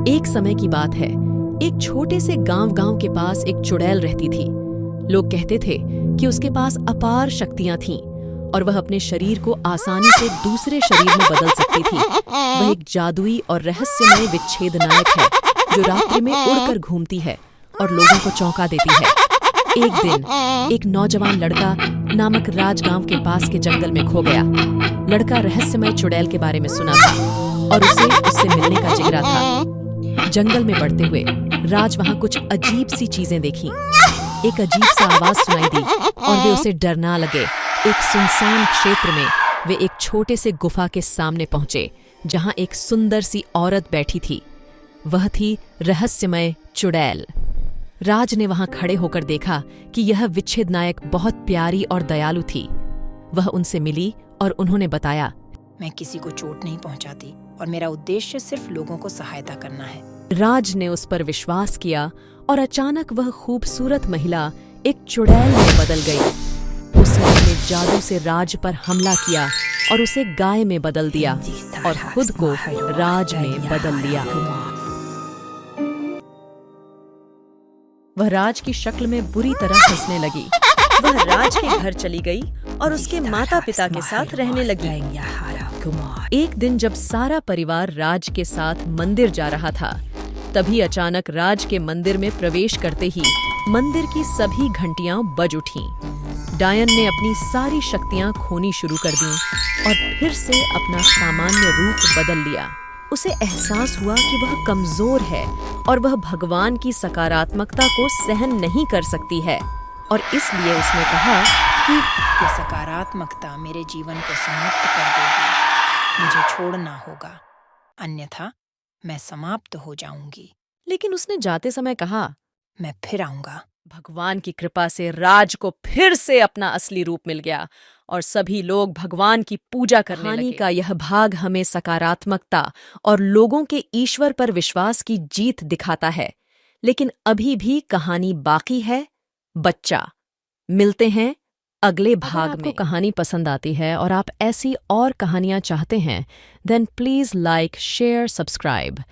एक समय की बात है, एक छोटे से गांव के पास एक चुड़ैल रहती थी। लोग कहते थे कि उसके पास अपार शक्तियां थीं और वह अपने शरीर को आसानी से दूसरे शरीर में बदल सकती थी। वह एक जादुई और रहस्यमय विच्छेदनायक है जो रात्रि में उड़कर घूमती है और लोगों को चौंका देती है। एक दिन एक नौजवान लड़का नामक राजगांव के पास के जंगल में खो गया। लड़का रहस्यमय चुड़ैल के बारे में सुना था और उसे उससे मिलने का जिगरा था। जंगल में बढ़ते हुए राज वहां कुछ अजीब सी चीजें देखी। एक अजीब सा आवाज सुनाई दी और वे उसे डरना लगे। एक सुनसान क्षेत्र में वे एक छोटे से गुफा के सामने पहुंचे जहां एक सुंदर सी औरत बैठी थी। वह थी रहस्यमय चुड़ैल। राज ने वहां खड़े होकर देखा कि यह विच्छेदनायक बहुत प्यारी और दयालु थी। वह उनसे मिली और उन्होंने बताया, मैं किसी को चोट नहीं पहुंचाती और मेरा उद्देश्य सिर्फ लोगों को सहायता करना है। राज ने उस पर विश्वास किया और अचानक वह खूबसूरत महिला एक चुड़ैल में बदल गई। उसने अपने जादू से राज पर हमला किया और उसे गाय में बदल दिया और खुद को राज में बदल लिया। वह राज की शक्ल में बुरी तरह हंसने लगी। वह राज के घर चली गई और उसके माता पिता के साथ रहने लगी। एक दिन जब सारा परिवार राज के साथ मंदिर जा रहा था, तभी अचानक राज के मंदिर में प्रवेश करते ही मंदिर की सभी घंटियां बज उठीं। डायन ने अपनी सारी शक्तियां खोनी शुरू कर दीं और फिर से अपना सामान्य रूप बदल लिया। उसे एहसास हुआ कि वह कमजोर है और वह भगवान की सकारात्मकता को सहन नहीं कर सकती है और इसलिए उसने कहा कि ये सकारात्मकता मेरे जीवन को समाप्त कर देगी। मुझे छोड़ना होगा, अन्यथा मैं समाप्त हो जाऊंगी। लेकिन उसने जाते समय कहा, मैं फिर आऊंगा। भगवान की कृपा से राज को फिर से अपना असली रूप मिल गया और सभी लोग भगवान की पूजा करने लगे। कहानी का यह भाग हमें सकारात्मकता और लोगों के ईश्वर पर विश्वास की जीत दिखाता है। लेकिन अभी भी कहानी बाकी है, बच्चा। मिलते हैं अगले भाग में। आपको कहानी पसंद आती है और आप ऐसी और कहानियां चाहते हैं, then please like, share, subscribe.